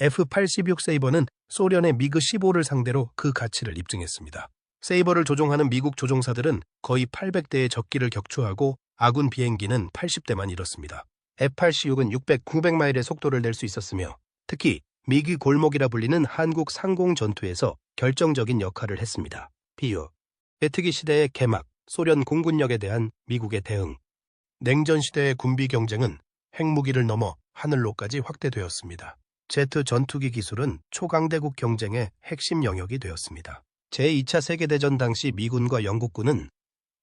F-86 세이버는 소련의 미그-15를 상대로 그 가치를 입증했습니다. 세이버를 조종하는 미국 조종사들은 거의 800대의 적기를 격추하고 아군 비행기는 80대만 잃었습니다. F-86은 600-900마일의 속도를 낼 수 있었으며 특히 미그 골목이라 불리는 한국 상공 전투에서 결정적인 역할을 했습니다. 비유, 배트기 시대의 개막, 소련 공군력에 대한 미국의 대응. 냉전 시대의 군비 경쟁은 핵무기를 넘어 하늘로까지 확대되었습니다. 제트 전투기 기술은 초강대국 경쟁의 핵심 영역이 되었습니다. 제2차 세계대전 당시 미군과 영국군은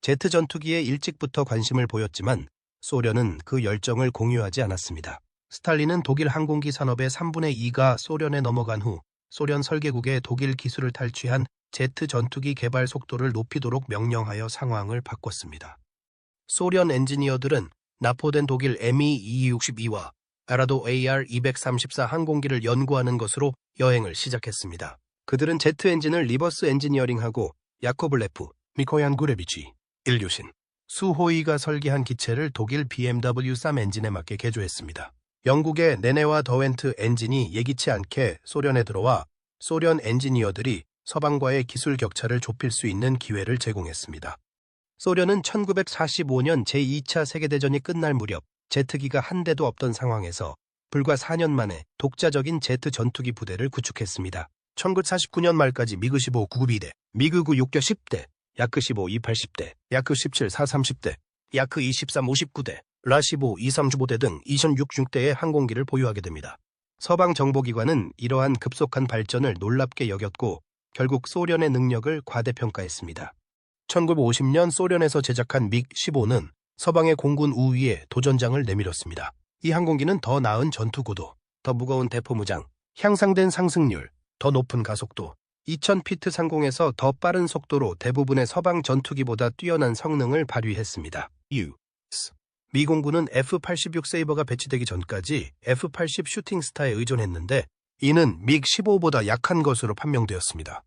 제트 전투기에 일찍부터 관심을 보였지만 소련은 그 열정을 공유하지 않았습니다. 스탈린은 독일 항공기 산업의 3분의 2가 소련에 넘어간 후 소련 설계국의 독일 기술을 탈취한 제트 전투기 개발 속도를 높이도록 명령하여 상황을 바꿨습니다. 소련 엔지니어들은 납포된 독일 Me-262와 아라도 AR-234 항공기를 연구하는 것으로 여행을 시작했습니다. 그들은 제트 엔진을 리버스 엔지니어링하고 야코블레프, 미코얀 구레비치, 일류신, 수호이가 설계한 기체를 독일 BMW 쌈 엔진에 맞게 개조했습니다. 영국의 네네와 더웬트 엔진이 예기치 않게 소련에 들어와 소련 엔지니어들이 서방과의 기술 격차를 좁힐 수 있는 기회를 제공했습니다. 소련은 1945년 제2차 세계대전이 끝날 무렵 제트기가 한 대도 없던 상황에서 불과 4년 만에 독자적인 제트 전투기 부대를 구축했습니다. 1949년 말까지 미그-15 992대, 미그-9 6겨 10대, 야크-15 2 80대, 야크-17 4 30대, 야크-23 59대, 라-15 2 35대 등 26대의 항공기를 보유하게 됩니다. 서방 정보기관은 이러한 급속한 발전을 놀랍게 여겼고 결국 소련의 능력을 과대평가했습니다. 1950년 소련에서 제작한 미그-15는 서방의 공군 우위에 도전장을 내밀었습니다. 이 항공기는 더 나은 전투고도, 더 무거운 대포무장, 향상된 상승률, 더 높은 가속도, 2000피트 상공에서 더 빠른 속도로 대부분의 서방 전투기보다 뛰어난 성능을 발휘했습니다. 미 공군은 F-86 세이버가 배치되기 전까지 F-80 슈팅스타에 의존했는데 이는 미그-15보다 약한 것으로 판명되었습니다.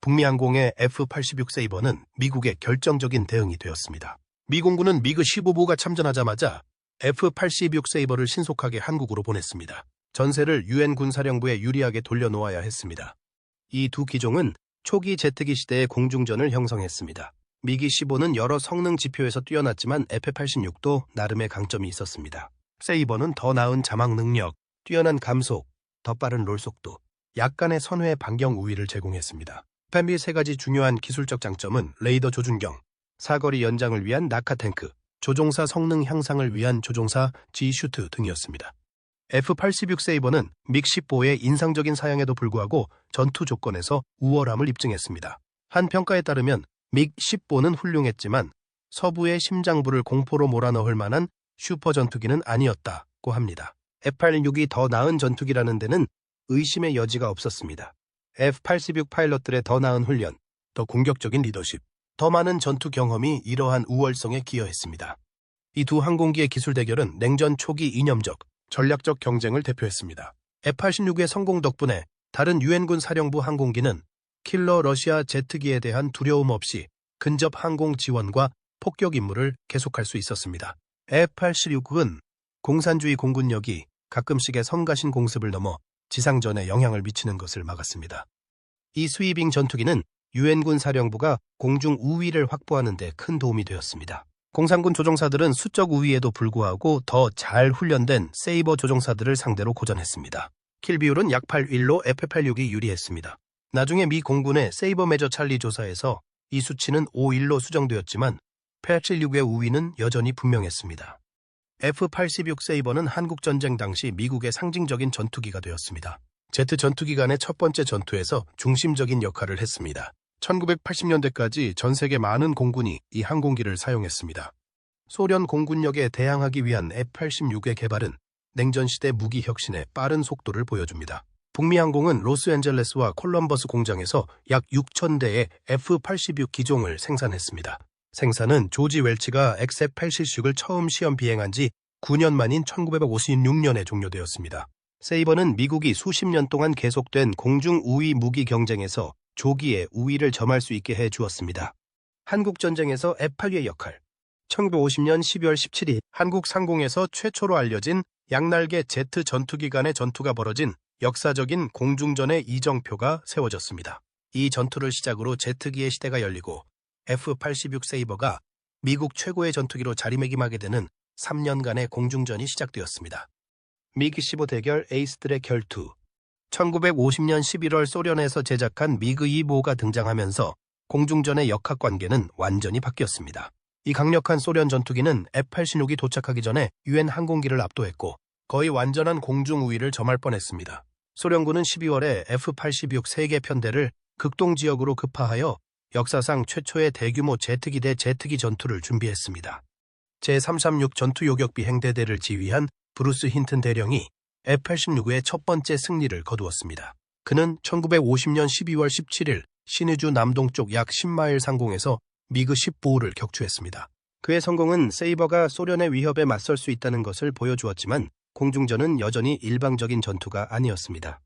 북미 항공의 F-86 세이버는 미국의 결정적인 대응이 되었습니다. 미 공군은 미그-15부가 참전하자마자 F-86 세이버를 신속하게 한국으로 보냈습니다. 전세를 유엔 군사령부에 유리하게 돌려놓아야 했습니다. 이 두 기종은 초기 제트기 시대의 공중전을 형성했습니다. 미그-15는 여러 성능 지표에서 뛰어났지만 F-86도 나름의 강점이 있었습니다. 세이버는 더 나은 자막 능력, 뛰어난 감속, 더 빠른 롤 속도, 약간의 선회 반경 우위를 제공했습니다. 펜비 세 가지 중요한 기술적 장점은 레이더 조준경, 사거리 연장을 위한 낙하탱크, 조종사 성능 향상을 위한 조종사 G-슈트 등이었습니다. F-86 세이버는 미그-15의 인상적인 사양에도 불구하고 전투 조건에서 우월함을 입증했습니다. 한 평가에 따르면 미그-15는 훌륭했지만 서부의 심장부를 공포로 몰아넣을 만한 슈퍼 전투기는 아니었다고 합니다. F-86이 더 나은 전투기라는 데는 의심의 여지가 없었습니다. F-86 파일럿들의 더 나은 훈련, 더 공격적인 리더십, 더 많은 전투 경험이 이러한 우월성에 기여했습니다. 이 두 항공기의 기술 대결은 냉전 초기 이념적, 전략적 경쟁을 대표했습니다. F-86의 성공 덕분에 다른 유엔군 사령부 항공기는 킬러 러시아 제트기에 대한 두려움 없이 근접 항공 지원과 폭격 임무를 계속할 수 있었습니다. F-86은 공산주의 공군력이 가끔씩의 성가신 공습을 넘어 지상전에 영향을 미치는 것을 막았습니다. 이 스위빙 전투기는 유엔군 사령부가 공중 우위를 확보하는 데 큰 도움이 되었습니다. 공산군 조종사들은 수적 우위에도 불구하고 더 잘 훈련된 세이버 조종사들을 상대로 고전했습니다. 킬 비율은 약 8:1로 F-86이 유리했습니다. 나중에 미 공군의 세이버 메저 찰리 조사에서 이 수치는 5:1로 수정되었지만 F-86의 우위는 여전히 분명했습니다. F-86 세이버는 한국전쟁 당시 미국의 상징적인 전투기가 되었습니다. 제트 전투기 간의 첫 번째 전투에서 중심적인 역할을 했습니다. 1980년대까지 전 세계 많은 공군이 이 항공기를 사용했습니다. 소련 공군력에 대항하기 위한 F-86의 개발은 냉전시대 무기 혁신의 빠른 속도를 보여줍니다. 북미 항공은 로스앤젤레스와 콜럼버스 공장에서 약 6,000대의 F-86 기종을 생산했습니다. 생산은 조지 웰치가 XF-87을 처음 시험 비행한 지 9년 만인 1956년에 종료되었습니다. 세이버는 미국이 수십 년 동안 계속된 공중 우위 무기 경쟁에서 조기에 우위를 점할 수 있게 해주었습니다. 한국전쟁에서 F-8의 역할. 1950년 12월 17일 한국 상공에서 최초로 알려진 양날개 제트 전투기 간의 전투가 벌어진 역사적인 공중전의 이정표가 세워졌습니다. 이 전투를 시작으로 제트기의 시대가 열리고 F-86 세이버가 미국 최고의 전투기로 자리매김하게 되는 3년간의 공중전이 시작되었습니다. 미그-15 대결 에이스들의 결투. 1950년 11월 소련에서 제작한 미그-25가 등장하면서 공중전의 역학관계는 완전히 바뀌었습니다. 이 강력한 소련 전투기는 F-86이 도착하기 전에 유엔 항공기를 압도했고 거의 완전한 공중 우위를 점할 뻔했습니다. 소련군은 12월에 F-86 3개 편대를 극동지역으로 급파하여 역사상 최초의 대규모 제트기 대 제트기 전투를 준비했습니다. 제336 전투요격비행대대를 지휘한 브루스 힌튼 대령이 F-86의 첫 번째 승리를 거두었습니다. 그는 1950년 12월 17일 신의주 남동쪽 약 10마일 상공에서 미그-15를 격추했습니다. 그의 성공은 세이버가 소련의 위협에 맞설 수 있다는 것을 보여주었지만 공중전은 여전히 일방적인 전투가 아니었습니다.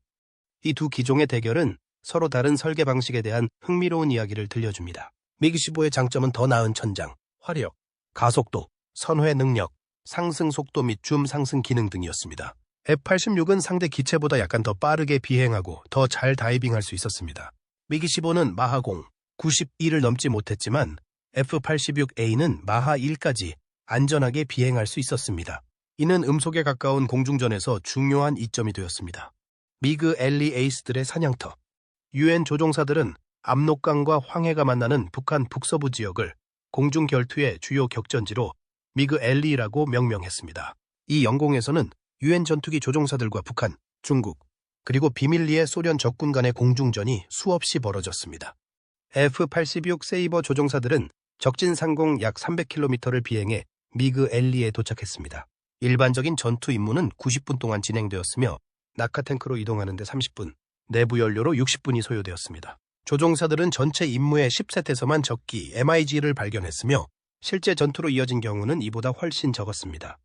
이 두 기종의 대결은 서로 다른 설계 방식에 대한 흥미로운 이야기를 들려줍니다. 미그-15의 장점은 더 나은 천장, 화력, 가속도, 선회 능력, 상승 속도 및 줌 상승 기능 등이었습니다. F-86은 상대 기체보다 약간 더 빠르게 비행하고 더 잘 다이빙할 수 있었습니다. 미그-15는 마하0, 92를 넘지 못했지만 F-86A는 마하 1까지 안전하게 비행할 수 있었습니다. 이는 음속에 가까운 공중전에서 중요한 이점이 되었습니다. 미그 엘리 에이스들의 사냥터. 유엔 조종사들은 압록강과 황해가 만나는 북한 북서부 지역을 공중 결투의 주요 격전지로 미그 엘리라고 명명했습니다. 이 영공에서는 유엔 전투기 조종사들과 북한, 중국, 그리고 비밀리에 소련 적군 간의 공중전이 수없이 벌어졌습니다. F-86 세이버 조종사들은 적진 상공 약 300km를 비행해 미그 엘리에 도착했습니다. 일반적인 전투 임무는 90분 동안 진행되었으며 낙하탱크로 이동하는 데 30분, 내부 연료로 60분이 소요되었습니다. 조종사들은 전체 임무의 10셋에서만 적기 MiG를 발견했으며 실제 전투로 이어진 경우는 이보다 훨씬 적었습니다.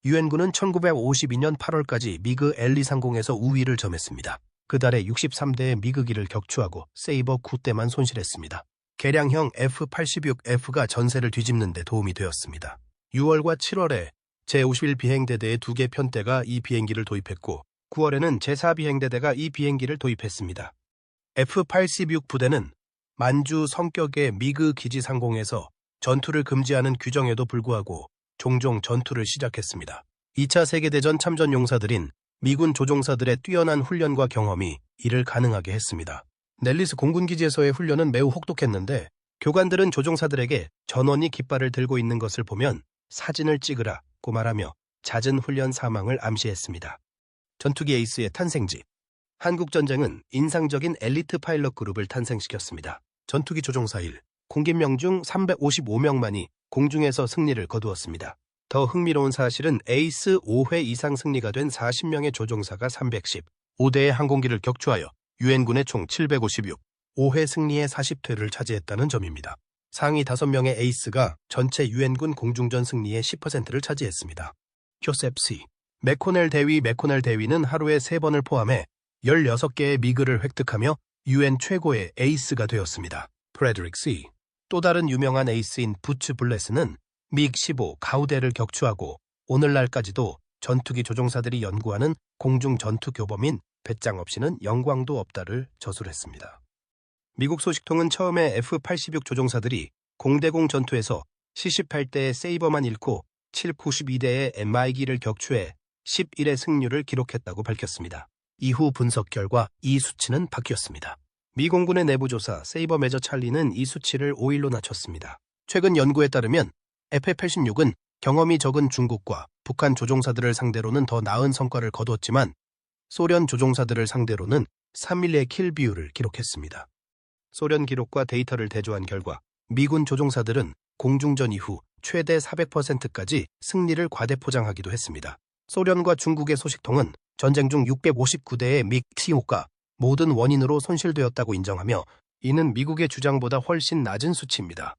유엔군은 1952년 8월까지 미그 엘리 상공에서 우위를 점했습니다. 그달에 63대의 미그기를 격추하고 세이버 9대만 손실했습니다. 개량형 F-86F가 전세를 뒤집는 데 도움이 되었습니다. 6월과 7월에 제51 비행대대의 2개 편대가 이 비행기를 도입했고 9월에는 제4 비행대대가 이 비행기를 도입했습니다. F-86 부대는 만주 성격의 미그 기지 상공에서 전투를 금지하는 규정에도 불구하고 종종 전투를 시작했습니다. 2차 세계대전 참전 용사들인 미군 조종사들의 뛰어난 훈련과 경험이 이를 가능하게 했습니다. 넬리스 공군기지에서의 훈련은 매우 혹독했는데 교관들은 조종사들에게 전원이 깃발을 들고 있는 것을 보면 사진을 찍으라고 말하며 잦은 훈련 사망을 암시했습니다. 전투기 에이스의 탄생지. 한국전쟁은 인상적인 엘리트 파일럿 그룹을 탄생시켰습니다. 전투기 조종사 1, 공기명 중 355명만이 공중에서 승리를 거두었습니다. 더 흥미로운 사실은 에이스 5회 이상 승리가 된 40명의 조종사가 315대의 항공기를 격추하여 유엔군의 총 756, 5회 승리의 40퇴를 차지했다는 점입니다. 상위 5명의 에이스가 전체 유엔군 공중전 승리의 10%를 차지했습니다. 조셉 C. 맥코넬 대위는 하루에 3번을 포함해 16개의 미그를 획득하며 유엔 최고의 에이스가 되었습니다. 프레드릭 C. 또 다른 유명한 에이스인 부츠 블레스는 미그-15 가우대를 격추하고 오늘날까지도 전투기 조종사들이 연구하는 공중 전투 교범인 배짱 없이는 영광도 없다를 저술했습니다. 미국 소식통은 처음에 F-86 조종사들이 공대공 전투에서 78대의 세이버만 잃고 792대의 MiG를 격추해 11의 승률을 기록했다고 밝혔습니다. 이후 분석 결과 이 수치는 바뀌었습니다. 미 공군의 내부 조사 세이버 메저 찰리는 이 수치를 5일로 낮췄습니다. 최근 연구에 따르면 F-86은 경험이 적은 중국과 북한 조종사들을 상대로는 더 나은 성과를 거두었지만 소련 조종사들을 상대로는 3일의 킬 비율을 기록했습니다. 소련 기록과 데이터를 대조한 결과 미군 조종사들은 공중전 이후 최대 400%까지 승리를 과대포장하기도 했습니다. 소련과 중국의 소식통은 전쟁 중 659대의 미그-15가 모든 원인으로 손실되었다고 인정하며 이는 미국의 주장보다 훨씬 낮은 수치입니다.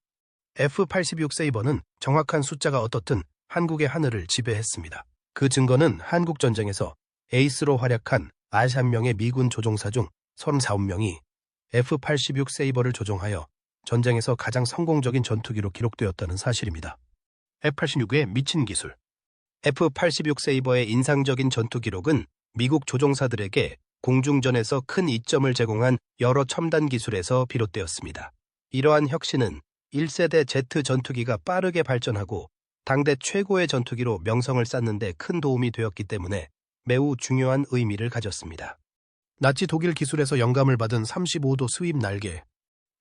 F-86 세이버는 정확한 숫자가 어떻든 한국의 하늘을 지배했습니다. 그 증거는 한국전쟁에서 에이스로 활약한 91명의 미군 조종사 중 39명이 F-86 세이버를 조종하여 전쟁에서 가장 성공적인 전투기로 기록되었다는 사실입니다. F-86의 미친 기술. F-86 세이버의 인상적인 전투 기록은 미국 조종사들에게 공중전에서 큰 이점을 제공한 여러 첨단 기술에서 비롯되었습니다. 이러한 혁신은 1세대 제트 전투기가 빠르게 발전하고 당대 최고의 전투기로 명성을 쌓는 데 큰 도움이 되었기 때문에 매우 중요한 의미를 가졌습니다. 나치 독일 기술에서 영감을 받은 35도 스윕 날개.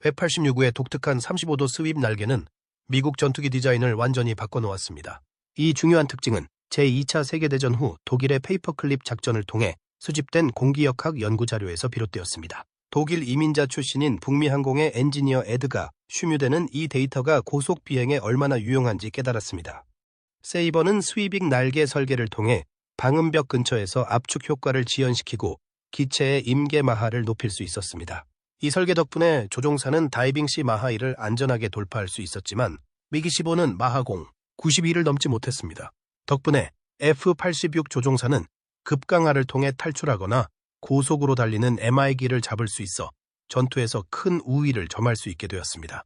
F-86의 독특한 35도 스윕 날개는 미국 전투기 디자인을 완전히 바꿔놓았습니다. 이 중요한 특징은 제2차 세계대전 후 독일의 페이퍼클립 작전을 통해 수집된 공기역학 연구자료에서 비롯되었습니다. 독일 이민자 출신인 북미항공의 엔지니어 에드가 슈뮤데는 이 데이터가 고속 비행에 얼마나 유용한지 깨달았습니다. 세이버는 스위빙 날개 설계를 통해 방음벽 근처에서 압축 효과를 지연시키고 기체의 임계 마하를 높일 수 있었습니다. 이 설계 덕분에 조종사는 다이빙 시 마하 1을 안전하게 돌파할 수 있었지만 미기-15는 마하 92를 넘지 못했습니다. 덕분에 F-86 조종사는 급강하를 통해 탈출하거나 고속으로 달리는 MI기를 잡을 수 있어 전투에서 큰 우위를 점할 수 있게 되었습니다.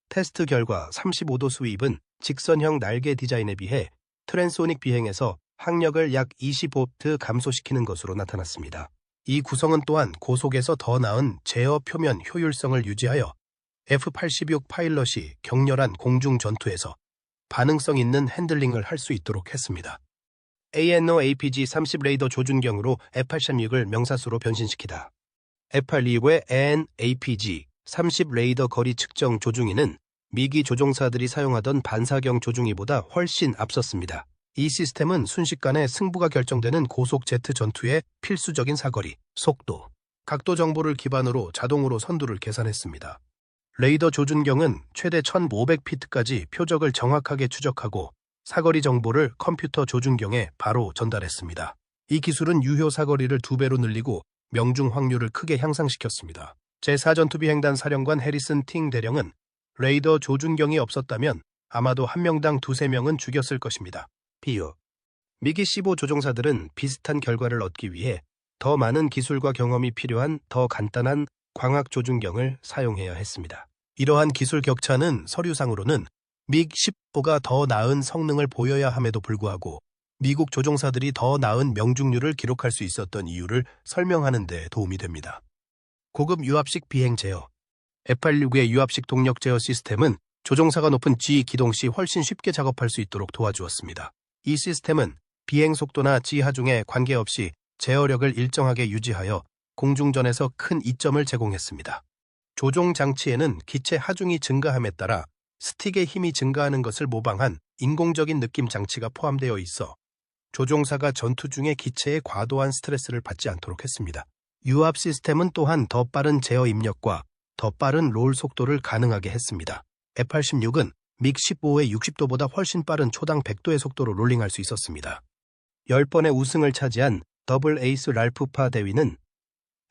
테스트 결과 35도 스윕은 직선형 날개 디자인에 비해 트랜소닉 비행에서 항력을 약 20V 감소시키는 것으로 나타났습니다. 이 구성은 또한 고속에서 더 나은 제어 표면 효율성을 유지하여 F-86 파일럿이 격렬한 공중 전투에서 반응성 있는 핸들링을 할 수 있도록 했습니다. ANO-APG-30 레이더 조준경으로 F-86을 명사수로 변신시키다. F-86의 AN-APG-30 레이더 거리 측정 조중이는 미기 조종사들이 사용하던 반사경 조중이보다 훨씬 앞섰습니다. 이 시스템은 순식간에 승부가 결정되는 고속 제트 전투의 필수적인 사거리, 속도, 각도 정보를 기반으로 자동으로 선두를 계산했습니다. 레이더 조준경은 최대 1500피트까지 표적을 정확하게 추적하고 사거리 정보를 컴퓨터 조준경에 바로 전달했습니다. 이 기술은 유효 사거리를 2배로 늘리고 명중 확률을 크게 향상시켰습니다. 제4전투비행단 사령관 해리슨 팅 대령은 레이더 조준경이 없었다면 아마도 한 명당 2~3명은 죽였을 것입니다. 비유. 미기-15 조종사들은 비슷한 결과를 얻기 위해 더 많은 기술과 경험이 필요한 더 간단한 광학 조준경을 사용해야 했습니다. 이러한 기술 격차는 서류상으로는 미기-15가 더 나은 성능을 보여야 함에도 불구하고 미국 조종사들이 더 나은 명중률을 기록할 수 있었던 이유를 설명하는 데 도움이 됩니다. 고급 유압식 비행 제어. F-86의 유압식 동력 제어 시스템은 조종사가 높은 G 기동 시 훨씬 쉽게 작업할 수 있도록 도와주었습니다. 이 시스템은 비행 속도나 G 하중에 관계없이 제어력을 일정하게 유지하여 공중전에서 큰 이점을 제공했습니다. 조종 장치에는 기체 하중이 증가함에 따라 스틱의 힘이 증가하는 것을 모방한 인공적인 느낌 장치가 포함되어 있어 조종사가 전투 중에 기체에 과도한 스트레스를 받지 않도록 했습니다. 유압 시스템은 또한 더 빠른 제어 입력과 더 빠른 롤 속도를 가능하게 했습니다. F-86은 미기-15의 60도보다 훨씬 빠른 초당 100도의 속도로 롤링할 수 있었습니다. 10번의 우승을 차지한 더블 에이스 랄프파 대위는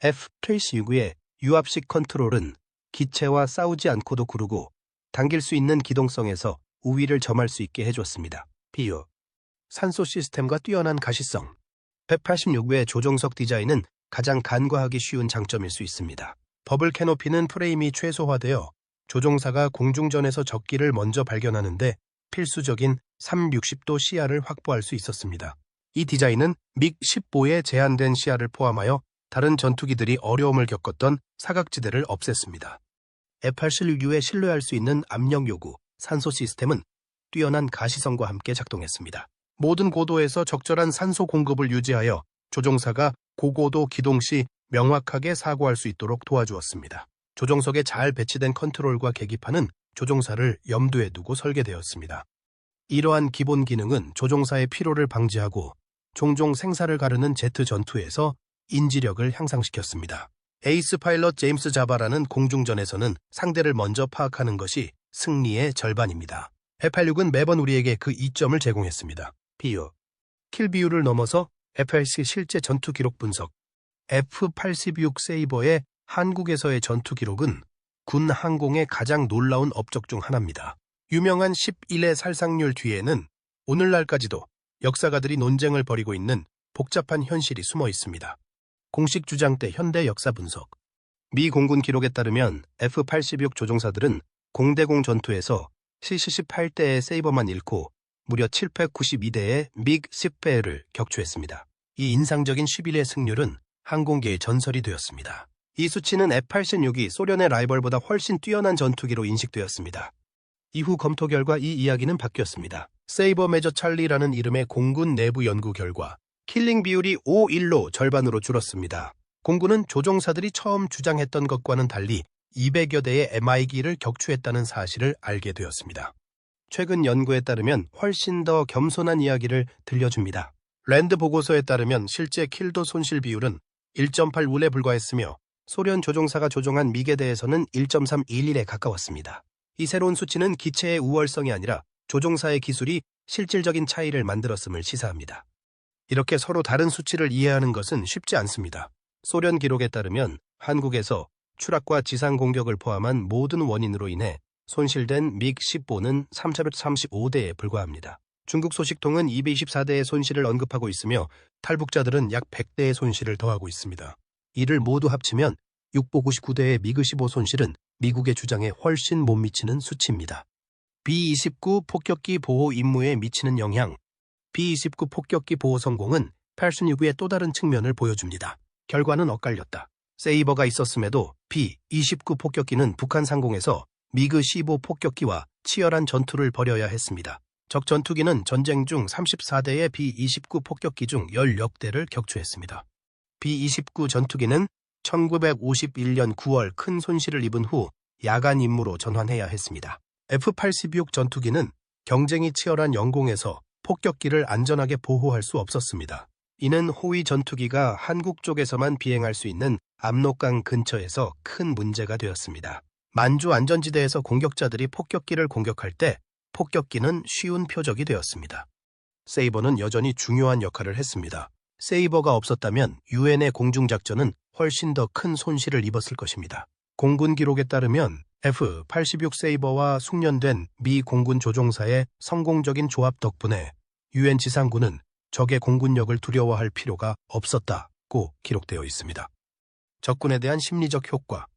F-86의 유압식 컨트롤은 기체와 싸우지 않고도 구르고 당길 수 있는 기동성에서 우위를 점할 수 있게 해줬습니다. 비유. 산소 시스템과 뛰어난 가시성. F-86의 조종석 디자인은 가장 간과하기 쉬운 장점일 수 있습니다. 버블 캐노피는 프레임이 최소화되어 조종사가 공중전에서 적기를 먼저 발견하는데 필수적인 360도 시야를 확보할 수 있었습니다. 이 디자인은 미기-15의 제한된 시야를 포함하여 다른 전투기들이 어려움을 겪었던 사각지대를 없앴습니다. F-86에 신뢰할 수 있는 압력 요구, 산소 시스템은 뛰어난 가시성과 함께 작동했습니다. 모든 고도에서 적절한 산소 공급을 유지하여 조종사가 고고도 기동 시 명확하게 사고할 수 있도록 도와주었습니다. 조종석에 잘 배치된 컨트롤과 계기판은 조종사를 염두에 두고 설계되었습니다. 이러한 기본 기능은 조종사의 피로를 방지하고 종종 생사를 가르는 제트 전투에서 인지력을 향상시켰습니다. 에이스 파일럿 제임스 자바라는 공중전에서는 상대를 먼저 파악하는 것이 승리의 절반입니다. F-86은 매번 우리에게 그 이점을 제공했습니다. 비유. 킬 비율을 넘어서 F-86 실제 전투 기록 분석. F-86 세이버의 한국에서의 전투 기록은 군 항공의 가장 놀라운 업적 중 하나입니다. 유명한 11의 살상률 뒤에는 오늘날까지도 역사가들이 논쟁을 벌이고 있는 복잡한 현실이 숨어 있습니다. 공식 주장대 현대 역사 분석. 미 공군 기록에 따르면 F-86 조종사들은 공대공 전투에서 C-18대의 세이버만 잃고 무려 792대의 미그 10배를 격추했습니다. 이 인상적인 11의 승률은 항공계의 전설이 되었습니다. 이 수치는 F-86이 소련의 라이벌보다 훨씬 뛰어난 전투기로 인식되었습니다. 이후 검토 결과 이 이야기는 바뀌었습니다. 세이버 메저 찰리라는 이름의 공군 내부 연구 결과 킬링 비율이 5:1로 절반으로 줄었습니다. 공군은 조종사들이 처음 주장했던 것과는 달리 200여 대의 MI기를 격추했다는 사실을 알게 되었습니다. 최근 연구에 따르면 훨씬 더 겸손한 이야기를 들려줍니다. 랜드 보고서에 따르면 실제 킬도 손실 비율은 1.8울에 불과했으며 소련 조종사가 조종한 미에 대해서는 1.311에 가까웠습니다. 이 새로운 수치는 기체의 우월성이 아니라 조종사의 기술이 실질적인 차이를 만들었음을 시사합니다. 이렇게 서로 다른 수치를 이해하는 것은 쉽지 않습니다. 소련 기록에 따르면 한국에서 추락과 지상 공격을 포함한 모든 원인으로 인해 손실된 미그-15는 335대에 불과합니다. 중국 소식통은 224대의 손실을 언급하고 있으며 탈북자들은 약 100대의 손실을 더하고 있습니다. 이를 모두 합치면 659대의 미그-15 손실은 미국의 주장에 훨씬 못 미치는 수치입니다. B-29 폭격기 보호 임무에 미치는 영향. B-29 폭격기 보호 성공은 86의 또 다른 측면을 보여줍니다. 결과는 엇갈렸다. 세이버가 있었음에도 B-29 폭격기는 북한 상공에서 미그-15 폭격기와 치열한 전투를 벌여야 했습니다. 적 전투기는 전쟁 중 34대의 B-29 폭격기 중 16대를 격추했습니다. B-29 전투기는 1951년 9월 큰 손실을 입은 후 야간 임무로 전환해야 했습니다. F-86 전투기는 경쟁이 치열한 영공에서 폭격기를 안전하게 보호할 수 없었습니다. 이는 호위 전투기가 한국 쪽에서만 비행할 수 있는 압록강 근처에서 큰 문제가 되었습니다. 만주 안전지대에서 공격자들이 폭격기를 공격할 때 폭격기는 쉬운 표적이 되었습니다. 세이버는 여전히 중요한 역할을 했습니다. 세이버가 없었다면 유엔의 공중작전은 훨씬 더 큰 손실을 입었을 것입니다. 공군 기록에 따르면 F-86 세이버와 숙련된 미 공군 조종사의 성공적인 조합 덕분에 유엔 지상군은 적의 공군력을 두려워할 필요가 없었다고 기록되어 있습니다. 적군에 대한 심리적 효과.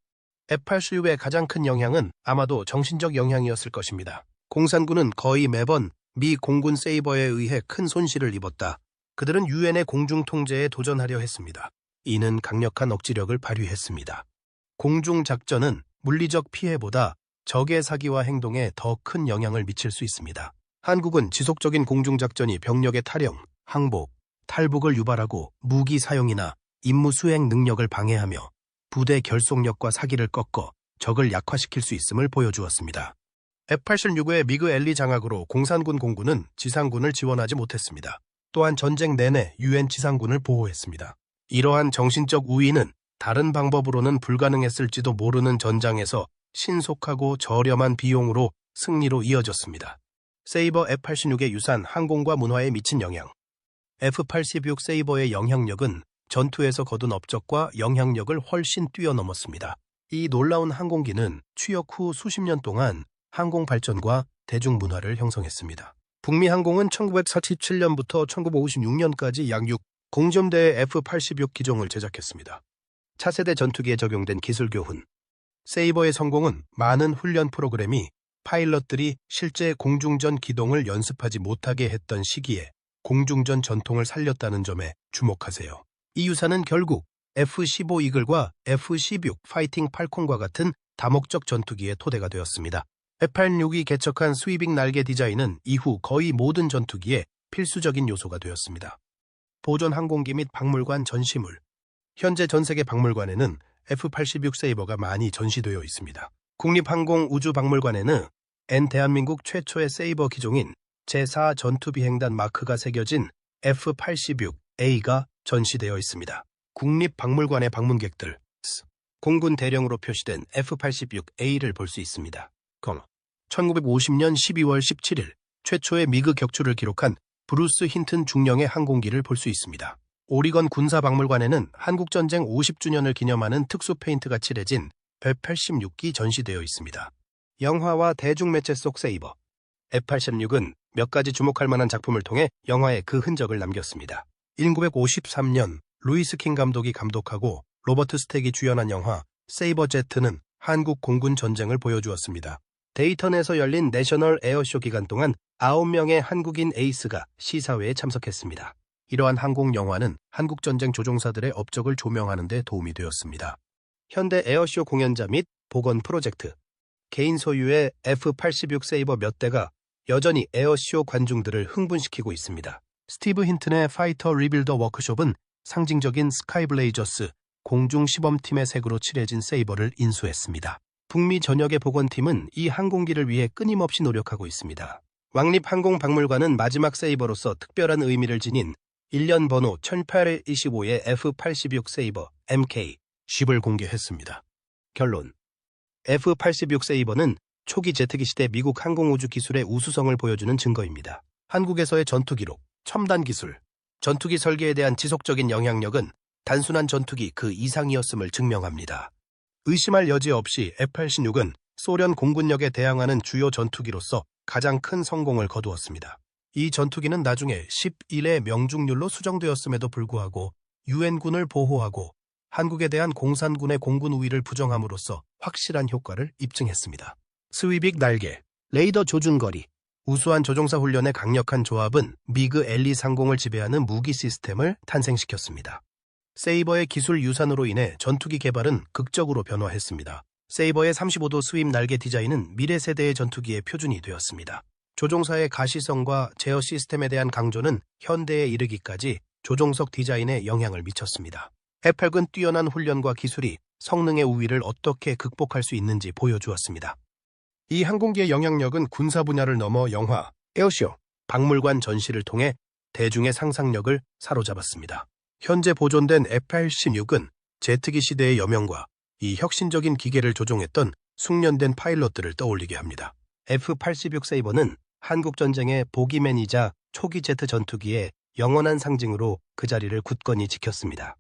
F-86의 가장 큰 영향은 아마도 정신적 영향이었을 것입니다. 공산군은 거의 매번 미 공군 세이버에 의해 큰 손실을 입었다. 그들은 유엔의 공중 통제에 도전하려 했습니다. 이는 강력한 억지력을 발휘했습니다. 공중작전은 물리적 피해보다 적의 사기와 행동에 더 큰 영향을 미칠 수 있습니다. 한국은 지속적인 공중작전이 병력의 탈영, 항복, 탈북을 유발하고 무기 사용이나 임무 수행 능력을 방해하며 부대 결속력과 사기를 꺾어 적을 약화시킬 수 있음을 보여주었습니다. F-86의 미그 엘리 장악으로 공산군 공군은 지상군을 지원하지 못했습니다. 또한 전쟁 내내 유엔 지상군을 보호했습니다. 이러한 정신적 우위는 다른 방법으로는 불가능했을지도 모르는 전장에서 신속하고 저렴한 비용으로 승리로 이어졌습니다. 세이버 F-86의 유산 항공과 문화에 미친 영향. F-86 세이버의 영향력은 전투에서 거둔 업적과 영향력을 훨씬 뛰어넘었습니다. 이 놀라운 항공기는 취역 후 수십 년 동안 항공 발전과 대중문화를 형성했습니다. 북미항공은 1947년부터 1956년까지 약 6공점대의 F-86 기종을 제작했습니다. 차세대 전투기에 적용된 기술 교훈. 세이버의 성공은 많은 훈련 프로그램이 파일럿들이 실제 공중전 기동을 연습하지 못하게 했던 시기에 공중전 전통을 살렸다는 점에 주목하세요. 이 유산은 결국 F-15 이글과 F-16 파이팅 팔콘과 같은 다목적 전투기의 토대가 되었습니다. F-86이 개척한 스위빙 날개 디자인은 이후 거의 모든 전투기에 필수적인 요소가 되었습니다. 보존 항공기 및 박물관 전시물. 현재 전세계 박물관에는 F-86 세이버가 많이 전시되어 있습니다. 국립항공우주박물관에는 대한민국 최초의 세이버 기종인 제4 전투비행단 마크가 새겨진 F-86A가 전시되어 있습니다. 국립박물관의 방문객들, 공군 대령으로 표시된 F-86A를 볼 수 있습니다. 1950년 12월 17일 최초의 미그 격추를 기록한 브루스 힌튼 중령의 항공기를 볼 수 있습니다. 오리건 군사박물관에는 한국전쟁 50주년을 기념하는 특수 페인트가 칠해진 186기 전시되어 있습니다. 영화와 대중매체 속 세이버. F-86은 몇 가지 주목할 만한 작품을 통해 영화에 그 흔적을 남겼습니다. 1953년 루이스 킹 감독이 감독하고 로버트 스택이 주연한 영화 세이버 제트는 한국 공군 전쟁을 보여주었습니다. 데이턴에서 열린 내셔널 에어쇼 기간 동안 9명의 한국인 에이스가 시사회에 참석했습니다. 이러한 항공 영화는 한국전쟁 조종사들의 업적을 조명하는 데 도움이 되었습니다. 현대 에어쇼 공연자 및 복원 프로젝트, 개인 소유의 F-86 세이버 몇 대가 여전히 에어쇼 관중들을 흥분시키고 있습니다. 스티브 힌튼의 파이터 리빌더 워크숍은 상징적인 스카이블레이저스 공중시범팀의 색으로 칠해진 세이버를 인수했습니다. 북미 전역의 복원팀은 이 항공기를 위해 끊임없이 노력하고 있습니다. 왕립항공박물관은 마지막 세이버로서 특별한 의미를 지닌 1년 번호 1825의 F-86 세이버 MK-10을 공개했습니다. 결론: F-86 세이버는 초기 제트기 시대 미국 항공우주 기술의 우수성을 보여주는 증거입니다. 한국에서의 전투 기록, 첨단 기술, 전투기 설계에 대한 지속적인 영향력은 단순한 전투기 그 이상이었음을 증명합니다. 의심할 여지 없이 F-86은 소련 공군력에 대항하는 주요 전투기로서 가장 큰 성공을 거두었습니다. 이 전투기는 나중에 11의 명중률로 수정되었음에도 불구하고 유엔군을 보호하고 한국에 대한 공산군의 공군 우위를 부정함으로써 확실한 효과를 입증했습니다. 스위빅 날개, 레이더 조준거리, 우수한 조종사 훈련의 강력한 조합은 미그 엘리 상공을 지배하는 무기 시스템을 탄생시켰습니다. 세이버의 기술 유산으로 인해 전투기 개발은 극적으로 변화했습니다. 세이버의 35도 스윕 날개 디자인은 미래 세대의 전투기의 표준이 되었습니다. 조종사의 가시성과 제어 시스템에 대한 강조는 현대에 이르기까지 조종석 디자인에 영향을 미쳤습니다. F-8은 뛰어난 훈련과 기술이 성능의 우위를 어떻게 극복할 수 있는지 보여주었습니다. 이 항공기의 영향력은 군사 분야를 넘어 영화, 에어쇼, 박물관 전시를 통해 대중의 상상력을 사로잡았습니다. 현재 보존된 F-86은 제트기 시대의 여명과 이 혁신적인 기계를 조종했던 숙련된 파일럿들을 떠올리게 합니다. F-86 세이버는 한국전쟁의 보기맨이자 초기 제트 전투기의 영원한 상징으로 그 자리를 굳건히 지켰습니다.